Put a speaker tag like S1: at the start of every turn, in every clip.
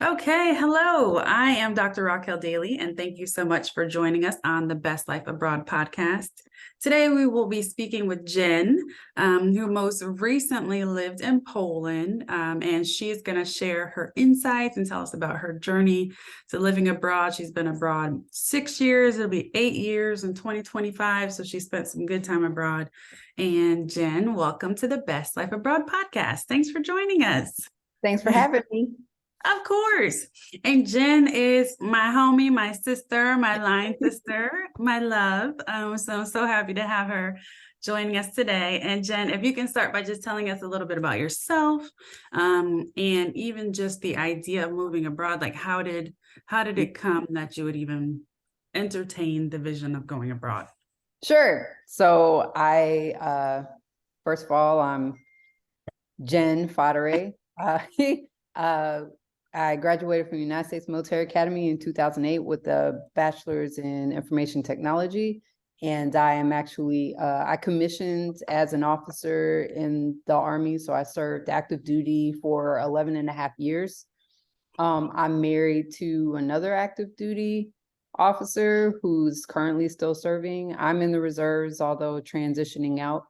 S1: Okay, hello. I am Dr. Raquel Daly, and thank you so much for joining us on the Best Life Abroad podcast. Today, we will be speaking with Jen, who most recently lived in Poland, and she's going to share her insights and tell us about her journey to living abroad. She's been abroad 6 years, it'll be 8 years in 2025, so she spent some good time abroad. And Jen, welcome to the Best Life Abroad podcast. Thanks for joining us.
S2: Thanks for having me.
S1: Of course. And Jen is my homie, my sister, my line sister, my love. So I'm so happy to have her joining us today. And Jen, if you can start by just telling us a little bit about yourself, and even just the idea of moving abroad, like how did it come that you would even entertain the vision of going abroad?
S2: Sure. So first of all, I'm Jen Fodere. I graduated from the United States Military Academy in 2008 with a bachelor's in information technology. And I am actually, I commissioned as an officer in the Army. So I served active duty for 11 and a half years. I'm married to another active duty officer who's currently still serving. I'm in the reserves, although transitioning out.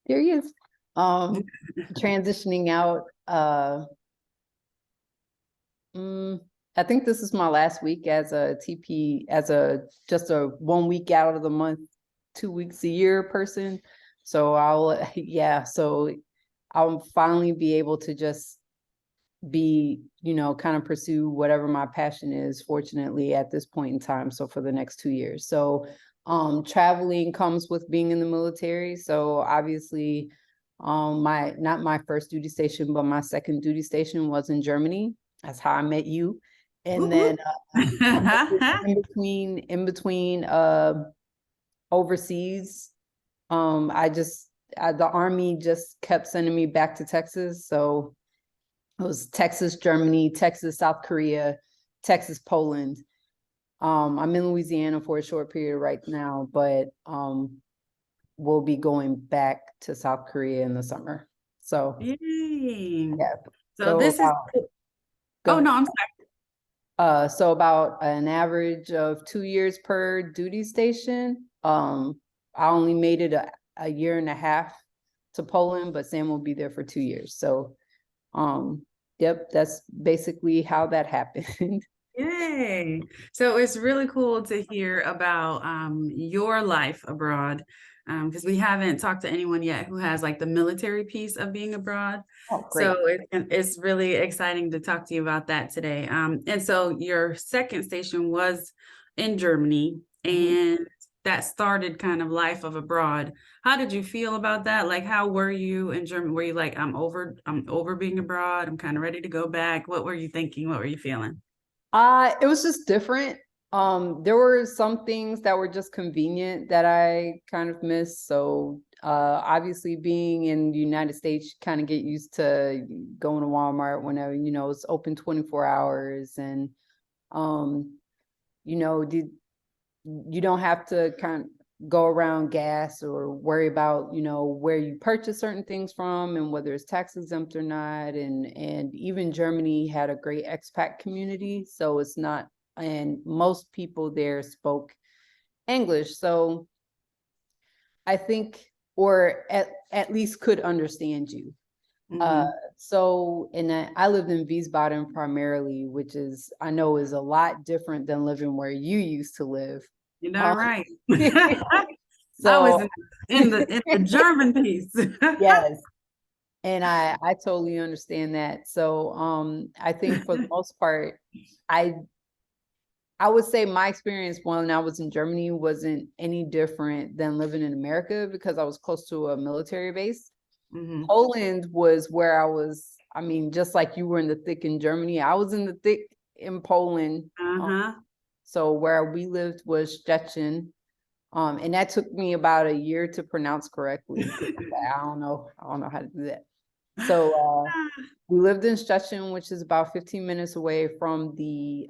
S2: There he is. Transitioning out. I think this is my last week as a TP, just a 1 week out of the month, 2 weeks a year person. So I'll finally be able to just be, kind of pursue whatever my passion is, fortunately, at this point in time. So for the next 2 years. So traveling comes with being in the military. So obviously, not my first duty station, but my second duty station was in Germany. That's how I met you. And then in between overseas, the Army just kept sending me back to Texas. So it was Texas, Germany, Texas, South Korea, Texas, Poland. I'm in Louisiana for a short period right now, but we'll be going back to South Korea in the summer. So,
S1: Yay.
S2: yeah.
S1: So this is, oh no, I'm sorry.
S2: So about an average of 2 years per duty station. I only made it a year and a half to Poland, but Sam will be there for 2 years. So, yep, that's basically how that happened.
S1: Yay. So it's really cool to hear about your life abroad, because we haven't talked to anyone yet who has like the military piece of being abroad.
S2: Oh, great.
S1: So it's really exciting to talk to you about that today. And so your second station was in Germany, and that started kind of life of abroad. How did you feel about that? Like, how were you in Germany? Were you like, I'm over being abroad. I'm kind of ready to go back. What were you thinking? What were you feeling?
S2: It was just different. There were some things that were just convenient that I kind of missed. So, obviously being in the United States, you kind of get used to going to Walmart whenever, it's open 24 hours and, you don't have to kind of go around gas or worry about, where you purchase certain things from and whether it's tax exempt or not. And even Germany had a great expat community. So it's not, and most people there spoke English. So I think, or at least could understand you. And I lived in Wiesbaden primarily, which I know is a lot different than living where you used to live.
S1: You're not right.
S2: So
S1: I was in the German piece.
S2: yes. And I totally understand that. So I think for the most part, I would say my experience when I was in Germany wasn't any different than living in America because I was close to a military base. Poland was where I was, just like you were in the thick in Germany, I was in the thick in Poland. So where we lived was Szczecin. And that took me about a year to pronounce correctly. I don't know how to do that. So we lived in Szczecin, which is about 15 minutes away from the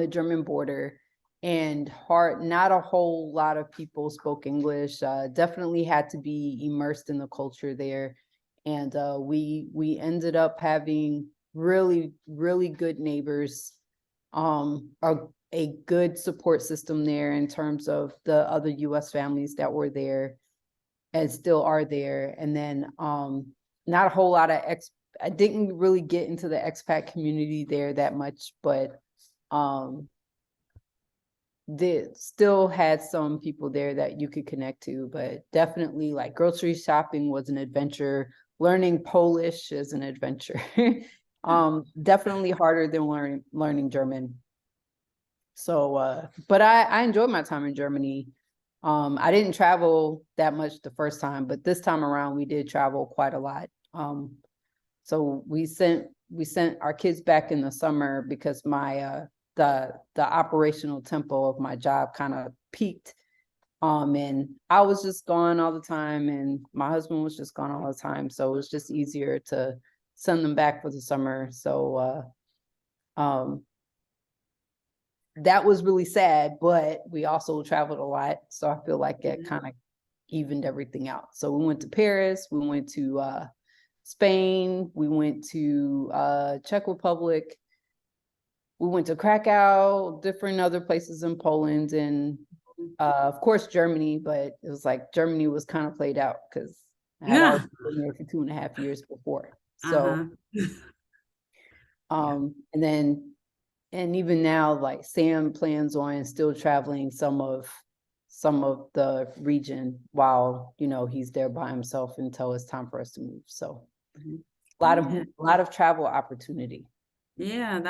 S2: German border. And not a whole lot of people spoke English. Definitely had to be immersed in the culture there. And we ended up having really, really good neighbors, a good support system there in terms of the other US families that were there and still are there. And then not a whole lot of I didn't really get into the expat community there that much, but still had some people there that you could connect to. But definitely, like, grocery shopping was an adventure. Learning Polish is an adventure. Definitely harder than learning German. So but I enjoyed my time in Germany. I didn't travel that much the first time, but this time around we did travel quite a lot. So we sent our kids back in the summer because my the operational tempo of my job kind of peaked. And I was just gone all the time, and my husband was just gone all the time. So it was just easier to send them back for the summer. So that was really sad, but we also traveled a lot. So I feel like it kind of evened everything out. So we went to Paris, we went to Spain, we went to Czech Republic, we went to Krakow, different other places in Poland, and of course Germany, but it was like Germany was kind of played out because I had already been there for 2.5 years before. So and even now, like, Sam plans on still traveling some of the region while, you know, he's there by himself until it's time for us to move. So a lot of travel opportunity.
S1: Yeah,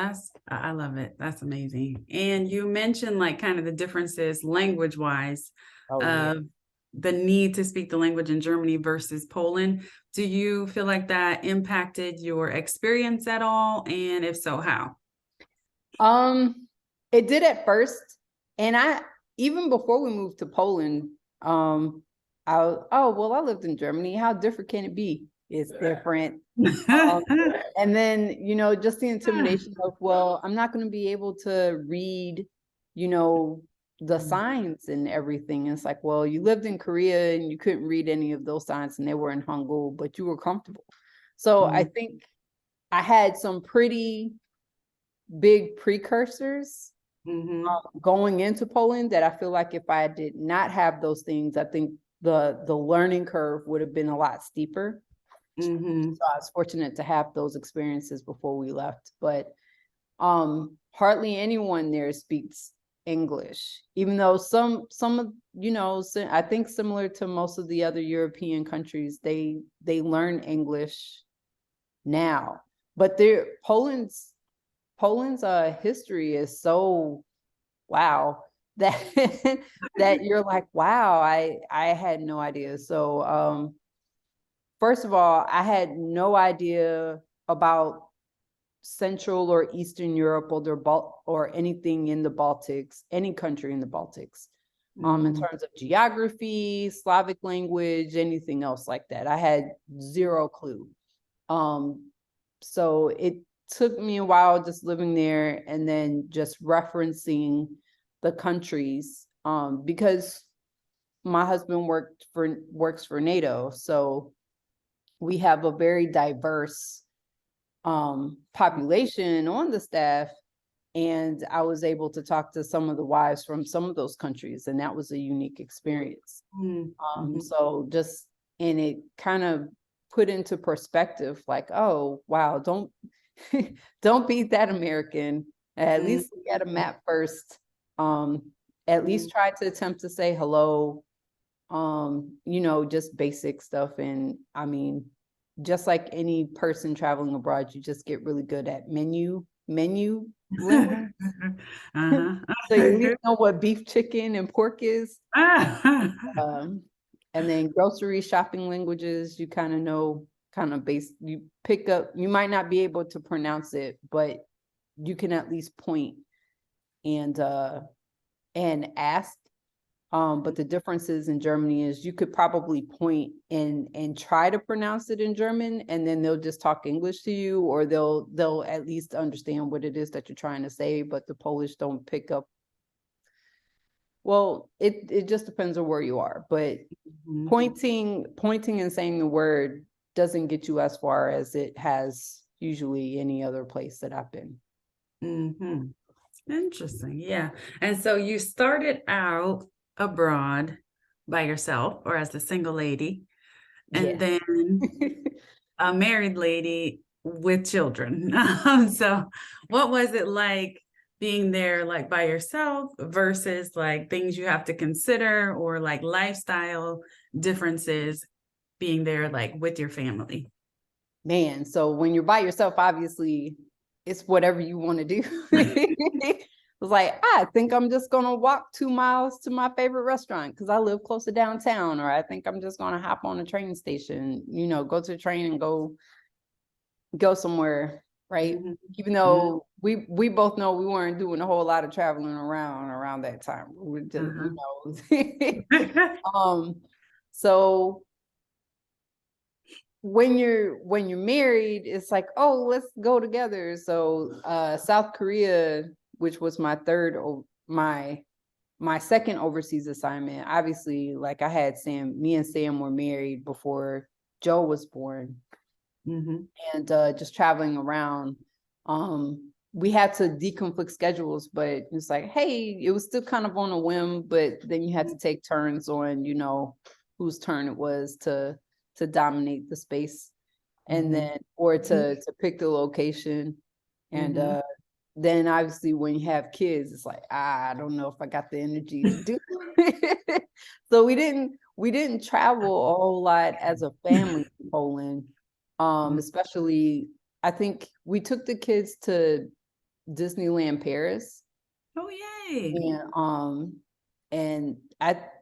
S1: I love it. That's amazing. And you mentioned, like, kind of the differences language wise of the need to speak the language in Germany versus Poland. Do you feel like that impacted your experience at all? And if so, how?
S2: It did at first. And even before we moved to Poland, I lived in Germany. How different can it be? It's different. And then, you know, just the intimidation of, well, I'm not going to be able to read, you know, the signs and everything. It's like, well, you lived in Korea and you couldn't read any of those signs and they were in Hangul, but you were comfortable. So I think I had some pretty big precursors going into Poland that I feel like if I did not have those things, I think the learning curve would have been a lot steeper. So I was fortunate to have those experiences before we left, but hardly anyone there speaks English, even though some of, you know, I think similar to most of the other European countries, they learn English now, but Poland's history is so wow that that you're like, wow, I had no idea. So first of all, I had no idea about Central or Eastern Europe or anything in the Baltics, any country in the Baltics, in terms of geography, Slavic language, anything else like that. I had zero clue. So it took me a while just living there and then just referencing the countries, because my husband works for NATO. So we have a very diverse population on the staff, and I was able to talk to some of the wives from some of those countries, and that was a unique experience. So just, and it kind of put into perspective, like, oh wow, don't beat that American. At least look at a map first. At least try to attempt to say hello. You know, just basic stuff. And I mean, just like any person traveling abroad, you just get really good at menu language. So you at least know what beef, chicken, and pork is. And then grocery shopping languages, you kind of know, you pick up, you might not be able to pronounce it, but you can at least point and ask. But the differences in Germany is you could probably point and try to pronounce it in German, and then they'll just talk English to you, or they'll at least understand what it is that you're trying to say, but the Polish don't pick up. Well, it just depends on where you are, but pointing and saying the word doesn't get you as far as it has usually any other place that I've been.
S1: Mm-hmm. Interesting. Yeah. And so you started out abroad by yourself or as a single lady, and
S2: Yeah.
S1: then a married lady with children. So what was it like being there like by yourself versus like things you have to consider or like lifestyle differences being there like with your family?
S2: Man, so when you're by yourself, obviously it's whatever you want to do. It was like, I think I'm just gonna walk 2 miles to my favorite restaurant because I live close to downtown, or I think I'm just gonna hop on a train station, go to the train and go somewhere, right?
S1: Mhm.
S2: Even though we both know we weren't doing a whole lot of traveling around that time. We were just, so when you're married, it's like, oh, let's go together. So South Korea, which was my second overseas assignment, obviously, like I had me and Sam were married before Joe was born.
S1: Mm-hmm.
S2: And just traveling around, we had to deconflict schedules, but it's like, hey, it was still kind of on a whim, but then you had to take turns on, whose turn it was to dominate the space, and then or to pick the location. And then obviously when you have kids, it's like, I don't know if I got the energy to do it. So we didn't travel a whole lot as a family in Poland. Especially, I think we took the kids to Disneyland Paris.
S1: Oh, yay.
S2: And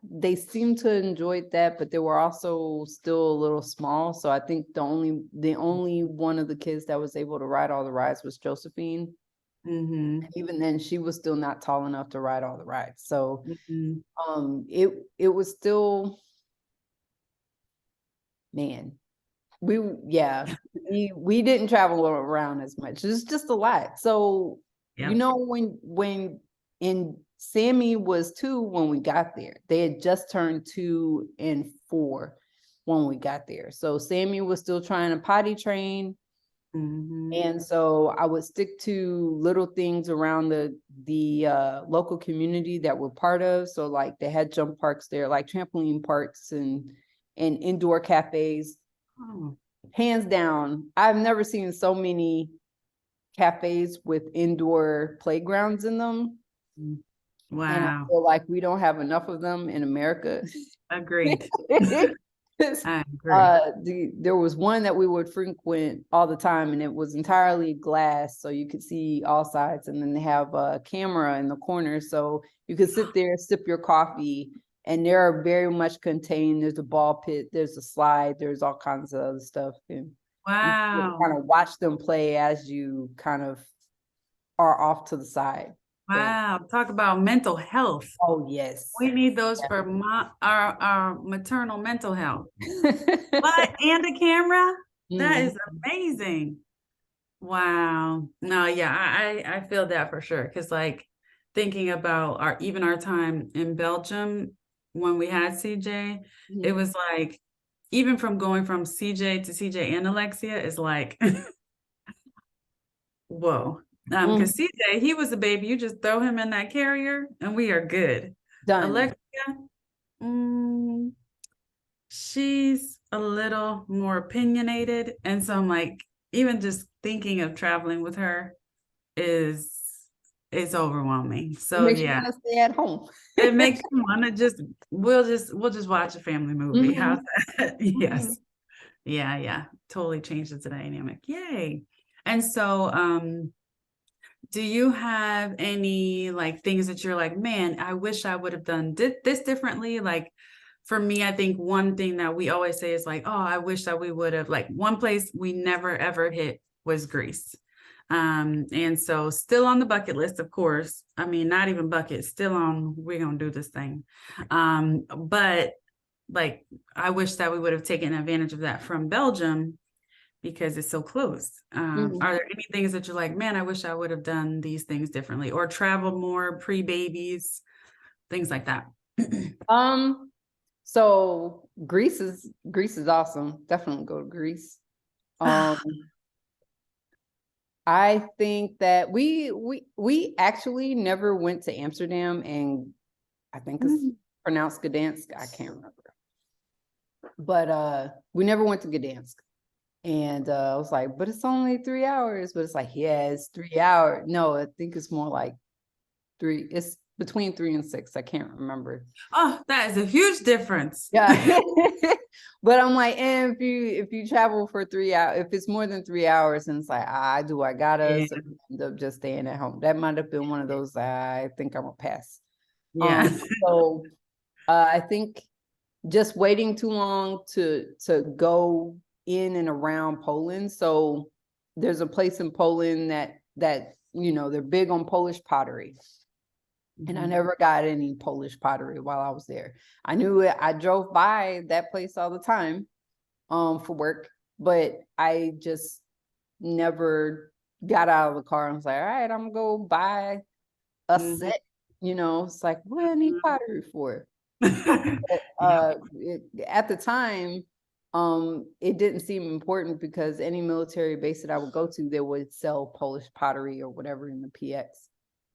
S2: they seemed to enjoy that, but they were also still a little small. So I think the only one of the kids that was able to ride all the rides was Josephine.
S1: Mm-hmm.
S2: Even then, she was still not tall enough to ride all the rides. So
S1: Mm-hmm.
S2: it was still, man. We didn't travel around as much. It's just a lot. So
S1: Yep.
S2: when Sammy was 2 when we got there, they had just turned 2 and 4 when we got there. So Sammy was still trying to potty train.
S1: Mm-hmm.
S2: And so I would stick to little things around the local community that we're part of. So like they had jump parks there, like trampoline parks and indoor cafes.
S1: Oh.
S2: Hands down, I've never seen so many cafes with indoor playgrounds in them.
S1: Wow.
S2: And I feel like we don't have enough of them in America.
S1: Agreed. I agree.
S2: There was one that we would frequent all the time, and it was entirely glass, so you could see all sides. And then they have a camera in the corner, so you could sit there, sip your coffee, and they're very much contained. There's a ball pit, there's a slide, there's all kinds of other stuff. And
S1: Wow.
S2: you kind of watch them play as you kind of are off to the side.
S1: Wow. Talk about mental health.
S2: Oh, yes.
S1: We need those for our maternal mental health. What? And a camera? That is amazing. Wow. No, yeah, I feel that for sure. Because like thinking about our time in Belgium when we had CJ, it was like even from going from CJ to CJ and Alexia is like whoa. Because CJ, he was a baby. You just throw him in that carrier and we are good.
S2: Done.
S1: Alexia, she's a little more opinionated. And so I'm like, even just thinking of traveling with her is overwhelming. So
S2: makes you want to stay at home.
S1: It makes you want to we'll just watch a family movie. How's that? Yes. Yeah. Totally changed the dynamic. Yay. And so do you have any like things that you're like, man, I wish I would have done this differently? Like for me, I think one thing that we always say is like, oh, I wish that we would have, like one place we never ever hit was Greece. And so still on the bucket list, of course. I mean, not even bucket, still on, we're gonna do this thing. But like I wish that we would have taken advantage of that from Belgium because it's so close. Are there any things that you're like, man, I wish I would have done these things differently or traveled more pre-babies, things like that?
S2: So Greece is awesome. Definitely go to Greece. I think that we actually never went to Amsterdam, and I think it's pronounced Gdansk. I can't remember. But we never went to Gdansk. And I was like, but it's only 3 hours. But it's like, yeah, it's 3 hours. No, I think it's more like 3. It's between 3 and 6. I can't remember.
S1: Oh, that is a huge difference.
S2: Yeah. But I'm like, and if you travel for 3 hours, if it's more than 3 hours, and it's like, I gotta,
S1: Yeah.
S2: so I end up just staying at home. That might have been one of those, I think I'm gonna pass.
S1: Yeah.
S2: So I think just waiting too long to go in and around Poland. So there's a place in Poland that they're big on Polish pottery. And I never got any Polish pottery while I was there. I knew it. I drove by that place all the time for work, but I just never got out of the car and was like, all right, I'm gonna go buy a set. It's like, what do I need pottery for? At the time, it didn't seem important because any military base that I would go to, they would sell Polish pottery or whatever in the PX.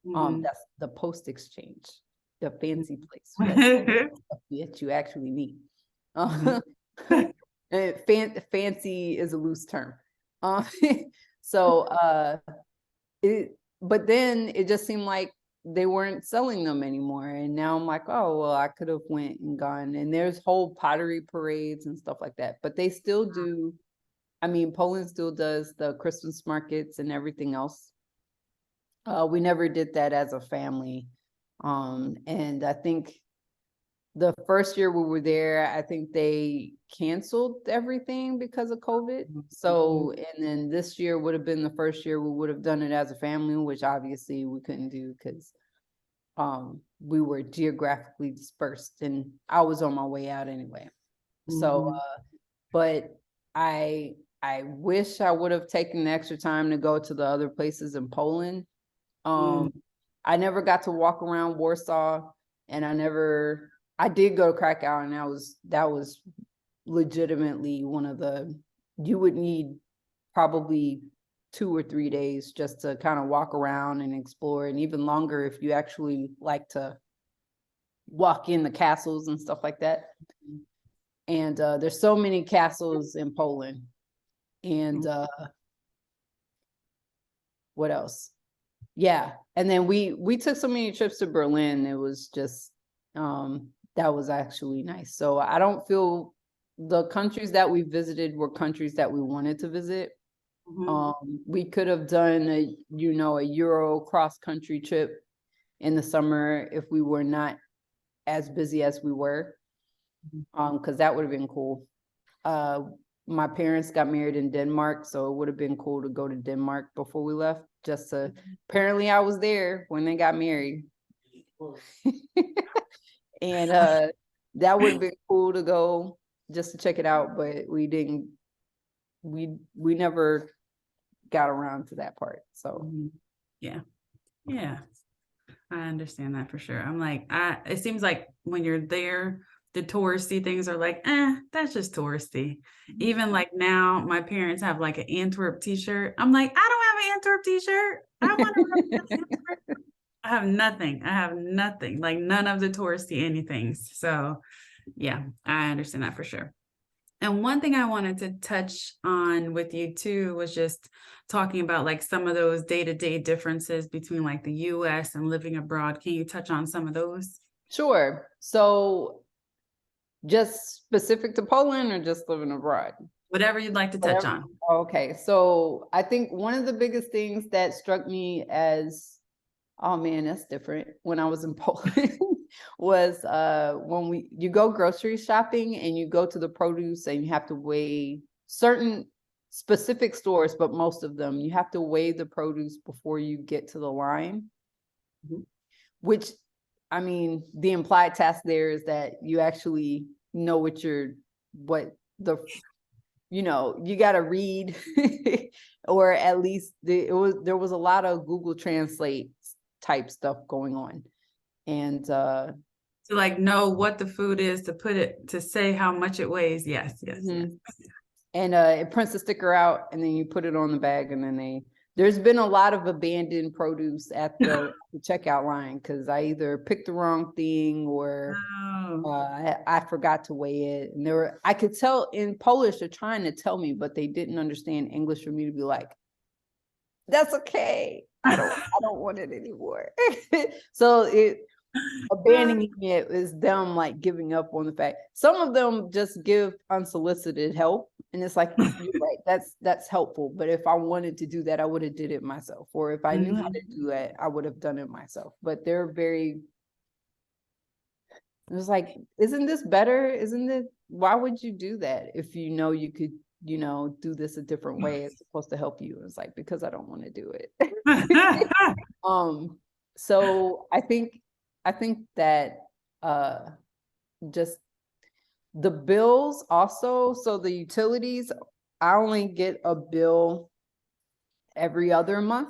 S2: That's the post exchange, the fancy place that you actually need. Fancy is a loose term. So but then it just seemed like they weren't selling them anymore. And now I'm like, oh, well, I could have went and gone. And there's whole pottery parades and stuff like that. But they still do. I mean, Poland still does the Christmas markets and everything else. We never did that as a family. And I think the first year we were there, I think they canceled everything because of COVID. So, and then this year would have been the first year we would have done it as a family, which obviously we couldn't do because we were geographically dispersed and I was on my way out anyway. So, but I wish I would have taken the extra time to go to the other places in Poland. I never got to walk around Warsaw, and I did go to Krakow, and that was legitimately one of you would need probably 2 or 3 days just to kind of walk around and explore, and even longer if you actually like to walk in the castles and stuff like that. And there's so many castles in Poland. And what else? Yeah. And then we took so many trips to Berlin. It was just that was actually nice. So I don't feel the countries that we visited were countries that we wanted to visit. We could have done a Euro cross country trip in the summer if we were not as busy as we were, because that would have been cool. My parents got married in Denmark, so it would have been cool to go to Denmark before we left. Apparently I was there when they got married. And that would have been cool to go just to check it out, but we didn't. We never got around to that part. So
S1: yeah, I understand that for sure. I'm like, it seems like when you're there, the touristy things are like, that's just touristy. Even like now, my parents have like an Antwerp t-shirt. I'm like, I don't have an Antwerp t-shirt. I want to Antwerp. I have nothing, like none of the touristy anythings. So yeah, I understand that for sure. And one thing I wanted to touch on with you too was just talking about like some of those day-to-day differences between like the US and living abroad. Can you touch on some of those?
S2: Sure. So just specific to Poland or just living abroad?
S1: Whatever you'd like to touch on.
S2: Okay. So I think one of the biggest things that struck me as, oh man, that's different, when I was in Poland was when you go grocery shopping and you go to the produce and you have to weigh certain specific stores, but most of them, you have to weigh the produce before you get to the line, which, I mean, the implied task there is that you actually know you got to read, or at least there was a lot of Google Translate type stuff going on. And
S1: To like know what the food is, to put it, to say how much it weighs. Yes, yes, yes.
S2: Mhm. And it prints a sticker out, and then you put it on the bag, and then there's been a lot of abandoned produce at the checkout line because I either picked the wrong thing or
S1: Oh.
S2: I forgot to weigh it. And I could tell in Polish, they're trying to tell me, but they didn't understand English for me to be like, that's okay. I don't want it anymore. So abandoning it is them like giving up on the fact. Some of them just give unsolicited help, and it's like, you're right, that's helpful. But if I wanted to do that, I would have did it myself. Or if I knew how to do it, I would have done it myself. But they're very. It was like, isn't this better? Isn't it? Why would you do that if you know you could, do this a different way? It's supposed to help you. It's like, because I don't want to do it. So I think that just the bills also, so the utilities, I only get a bill every other month.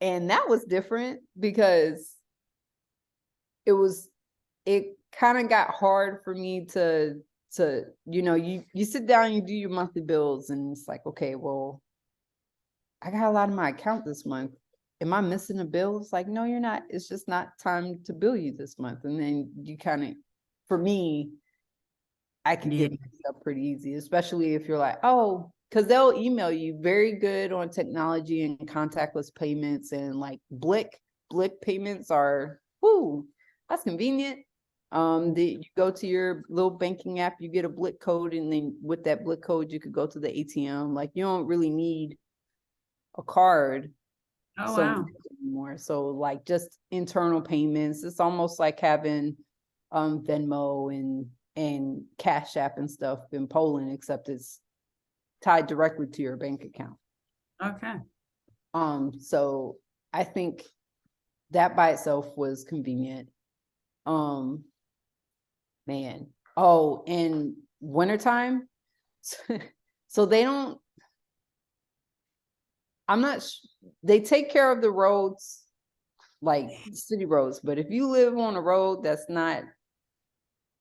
S2: And that was different because it kind of got hard for me to you sit down, you do your monthly bills, and it's like, okay, well, I got a lot in my account this month. Am I missing a bill? It's like, no, you're not. It's just not time to bill you this month. And then you kind of, for me, I can get mixed up pretty easy, especially if you're like, oh, because they'll email you, very good on technology and contactless payments, and like Blick payments are, whoo, that's convenient. You go to your little banking app, you get a Blick code, and then with that Blick code, you could go to the ATM. Like, you don't really need a card
S1: Oh,
S2: so
S1: wow.
S2: much anymore. So like just internal payments, it's almost like having Venmo and Cash App and stuff in Poland, except it's tied directly to your bank account.
S1: Okay.
S2: So I think that by itself was convenient. Man. Oh, in wintertime, so they don't, they take care of the roads, like city roads, but if you live on a road that's not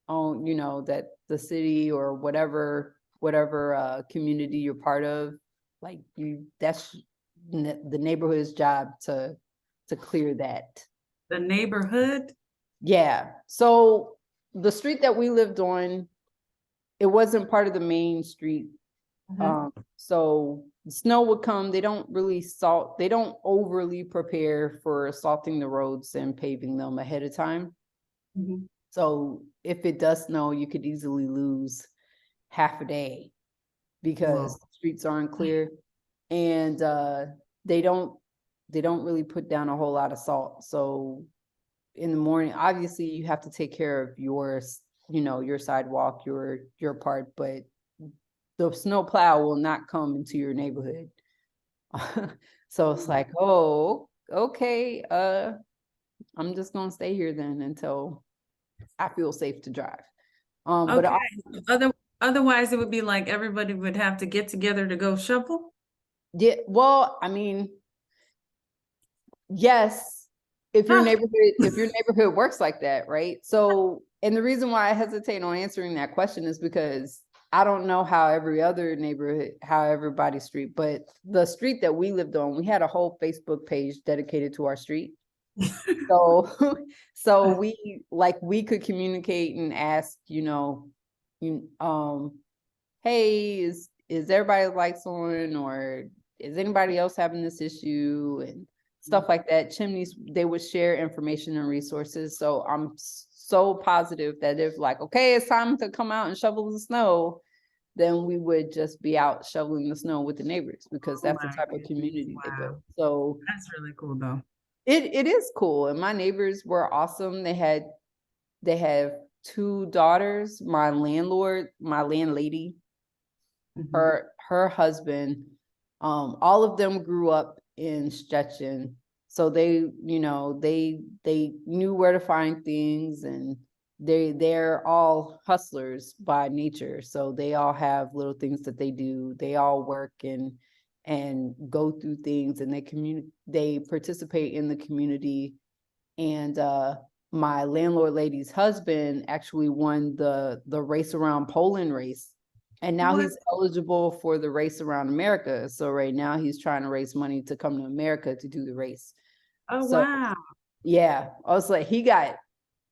S2: on, that the city or whatever community you're part of, like that's the neighborhood's job to clear that.
S1: The neighborhood?
S2: Yeah. So the street that we lived on, it wasn't part of the main street. So snow would come. They don't really salt. They don't overly prepare for salting the roads and paving them ahead of time. So if it does snow, you could easily lose half a day because the streets aren't clear, and they don't really put down a whole lot of salt. So in the morning, obviously you have to take care of yours, your sidewalk, your part, but the snow plow will not come into your neighborhood. So it's like, oh, okay, I'm just gonna stay here then until I feel safe to drive. But
S1: Otherwise it would be like everybody would have to get together to go shovel.
S2: yeah, well, I mean, yes, if your neighborhood works like that, right? So, and the reason why I hesitate on answering that question is because I don't know how every other neighborhood, how everybody's street, but the street that we lived on, we had a whole Facebook page dedicated to our street. So we could communicate and ask, hey, is everybody's lights on, or is anybody else having this issue, and stuff like that. Chimneys, they would share information and resources. So I'm so positive that if like, okay, it's time to come out and shovel the snow, then we would just be out shoveling the snow with the neighbors, because that's the type of community they built. So
S1: that's really cool though.
S2: It is cool. And my neighbors were awesome. They have 2 daughters. My landlady, her husband, all of them grew up in Szczecin. So they knew where to find things, and they're all hustlers by nature. So they all have little things that they do. They all work and go through things, and they participate in the community. And my landlord lady's husband actually won the race around Poland race. And now
S1: What?
S2: he's eligible for the race around America. So right now he's trying to raise money to come to America to do the race.
S1: Oh,
S2: So
S1: wow.
S2: yeah, I was like, he got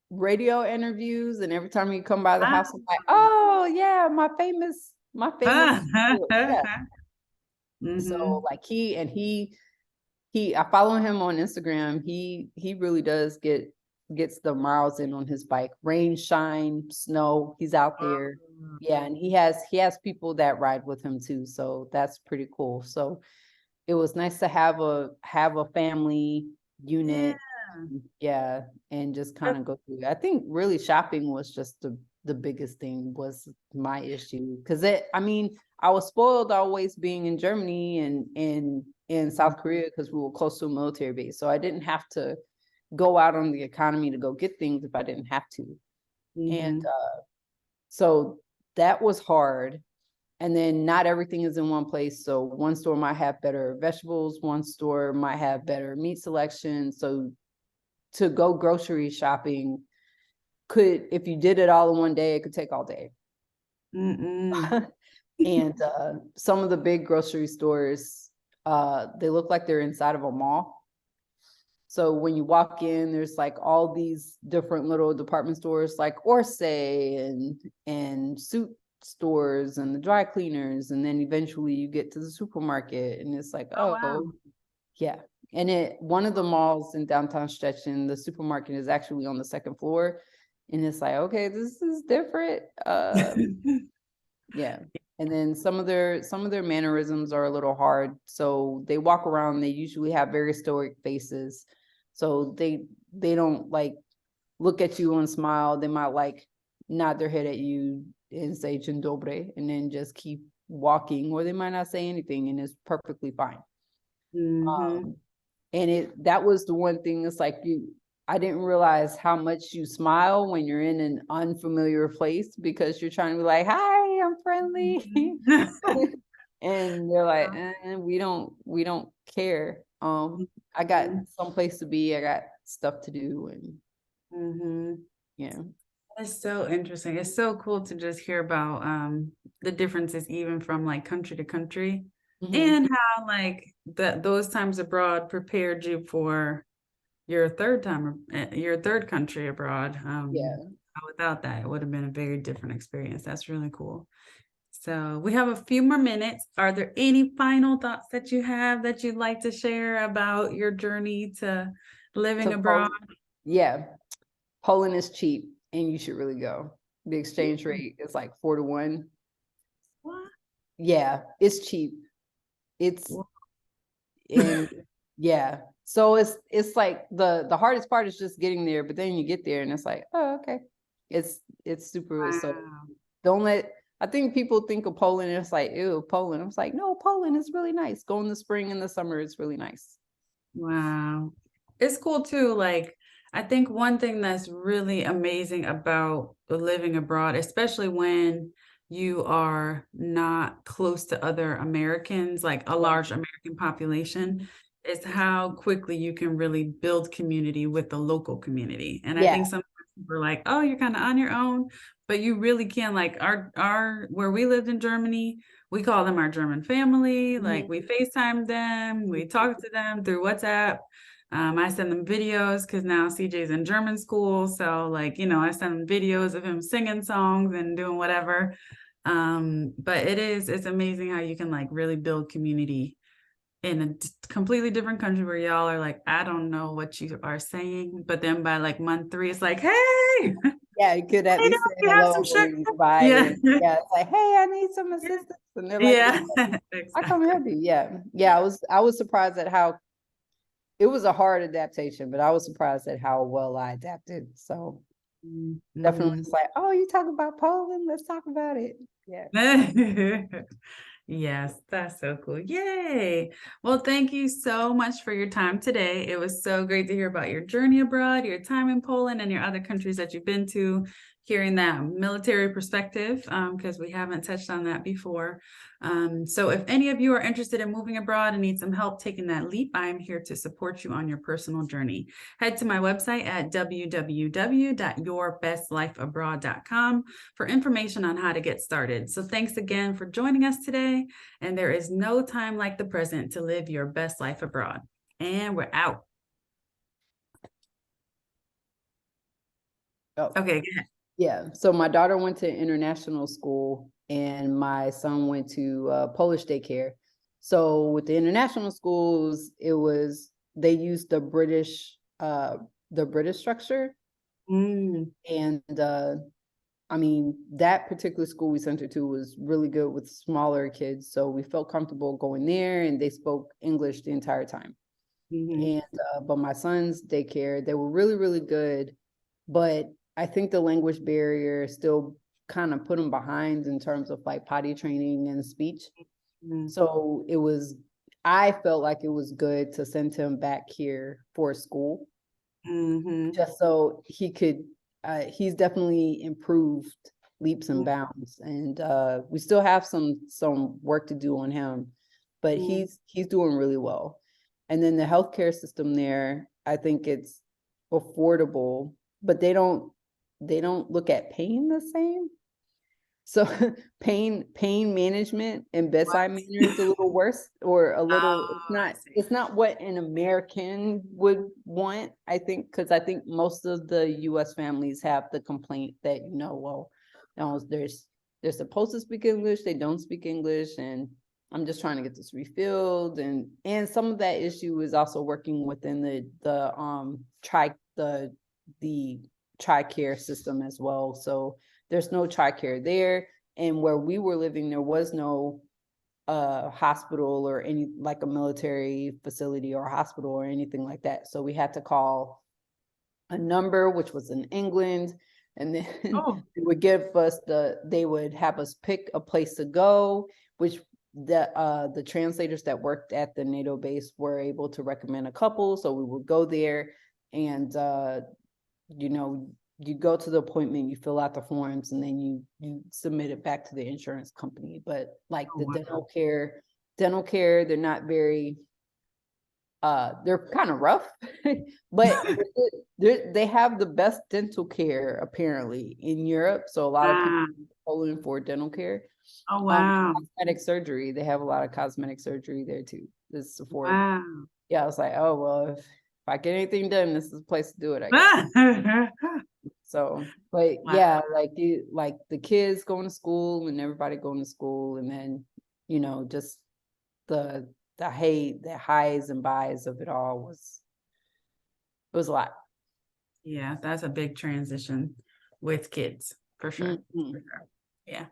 S2: radio interviews, and every time he come by the
S1: Wow.
S2: house, I'm like, oh yeah, my famous. Yeah. So
S1: Mhm.
S2: like I follow him on Instagram. He really does gets the miles in on his bike. Rain, shine, snow, he's out there. Yeah, and he has people that ride with him too. So that's pretty cool. So it was nice to have a family
S1: Yeah.
S2: unit. Yeah, and just kind of go through it. I think really shopping was just the biggest thing was my issue. Cause I mean, I was spoiled always being in Germany and in South Korea because we were close to a military base. So I didn't have to go out on the economy to go get things if I didn't have to. And
S1: Mhm.
S2: so that was hard. And then not everything is in one place. So one store might have better vegetables, one store might have better meat selection. So to go grocery shopping if you did it all in one day, it could take all day.
S1: Mm-mm.
S2: And some of the big grocery stores, they look like they're inside of a mall. So when you walk in, there's like all these different little department stores like Orsay and suit stores and the dry cleaners. And then eventually you get to the supermarket and it's like,
S1: Oh, wow.
S2: oh, yeah. And one of the malls in downtown Stettin, the supermarket is actually on the second floor. And it's like, okay, this is different. Yeah. And then some of their mannerisms are a little hard. So they walk around, they usually have very stoic faces. So they don't like look at you and smile. They might like nod their head at you and say Dzień dobry and then just keep walking, or they might not say anything and it's perfectly fine.
S1: Mhm.
S2: And that was the one thing. It's like I didn't realize how much you smile when you're in an unfamiliar place because you're trying to be like, hi, I'm friendly. And they're like, we don't care. I got someplace to be, I got stuff to do, and
S1: Mhm.
S2: yeah.
S1: It's so interesting. It's so cool to just hear about the differences even from like country to country,
S2: Mhm.
S1: and how like those times abroad prepared you for your your third country abroad.
S2: Yeah.
S1: Without that, it would have been a very different experience. That's really cool. So we have a few more minutes. Are there any final thoughts that you have that you'd like to share about your journey to living
S2: So
S1: abroad?
S2: yeah, Poland is cheap and you should really go. The exchange
S1: Mm.
S2: rate is like 4 to 1.
S1: What?
S2: Yeah, it's cheap. It's
S1: Wow.
S2: and yeah. So it's like the hardest part is just getting there, but then you get there and it's like, oh, okay. It's super. So don't let I think people think of Poland and it's like, ew, Poland. I was like, no, Poland is really nice. Go in the spring and the summer, it's really nice.
S1: Wow. It's cool too. Like, I think one thing that's really amazing about living abroad, especially when you are not close to other Americans, like a
S2: Yeah.
S1: large American population, is how quickly you can really build community with the local community. And I
S2: Yeah.
S1: think sometimes people are like, oh, you're kind of on your own, but you really can. Like where we lived in Germany, we call them our German family. Like
S2: Mhm.
S1: we FaceTime them, we talk to them through WhatsApp. I send them videos because now CJ's in German school. So like, I send them videos of him singing songs and doing whatever. But it's amazing how you can like really build community in a completely different country where y'all are like, I don't know what you are saying. But then by like month 3, it's like, hey,
S2: Yeah, you could at
S1: hey,
S2: least say
S1: you have some
S2: hello
S1: sugar.
S2: when you buy
S1: Yeah.
S2: it. Yeah, it's like, hey, I need some assistance. And they're like,
S1: Yeah,
S2: I come
S1: exactly.
S2: help you. Yeah. Yeah. I was surprised at how it was a hard adaptation, but I was surprised at how well I adapted. So definitely
S1: Mhm.
S2: it's like, oh, you talk about Poland, let's talk about it. Yeah.
S1: Yes, that's so cool. Yay. Well, thank you so much for your time today. It was so great to hear about your journey abroad, your time in Poland, and your other countries that you've been to. hearing that military perspective, because we haven't touched on that before. So if any of you are interested in moving abroad and need some help taking that leap, I am here to support you on your personal journey. Head to my website at www.yourbestlifeabroad.com for information on how to get started. So thanks again for joining us today. And there is no time like the present to live your best life abroad. And we're out.
S2: Oh.
S1: Okay, go ahead.
S2: Yeah. So my daughter went to international school and my son went to Polish daycare. So with the international schools, they used the British structure.
S1: Mm.
S2: And I mean, that particular school we sent her to was really good with smaller kids. So we felt comfortable going there, and they spoke English the entire time.
S1: Mm-hmm.
S2: And but my son's daycare, they were really, really good. But I think the language barrier still kind of put them behind in terms of like potty training and speech.
S1: Mm-hmm.
S2: So I felt like it was good to send him back here for school.
S1: Mm-hmm.
S2: Just so he could, he's definitely improved leaps and bounds. And we still have some work to do on him, but he's doing really well. And then the healthcare system there, I think it's affordable, but they don't look at pain the same. So pain management and bedside manner is a little worse, or a little, it's not what an American would want, I think, because I think most of the US families have the complaint that, well, they're supposed to speak English, they don't speak English, and I'm just trying to get this refilled. And some of that issue is also working within the TRICARE system as well. So there's no TRICARE there. And where we were living, there was no hospital or any, like a military facility or hospital or anything like that. So we had to call a number, which was in England. And then they would have us pick a place to go, which the translators that worked at the NATO base were able to recommend a couple. So we would go there, and you go to the appointment, you fill out the forms, and then you submit it back to the insurance company. But like dental care, they're not very, they're kind of rough, but they have the best dental care apparently in Europe. So a lot of people go in for dental care.
S1: Oh, wow.
S2: Cosmetic surgery, they have a lot of cosmetic surgery there too. This is affordable.
S1: Wow.
S2: Yeah, I was like, oh, well, if I get anything done, this is the place to do it, I guess. So, but yeah, like the kids going to school and everybody going to school, and then, just the highs and buys of it all it was a lot.
S1: Yeah, that's a big transition with kids, for sure.
S2: Mm-hmm.
S1: For sure. Yeah.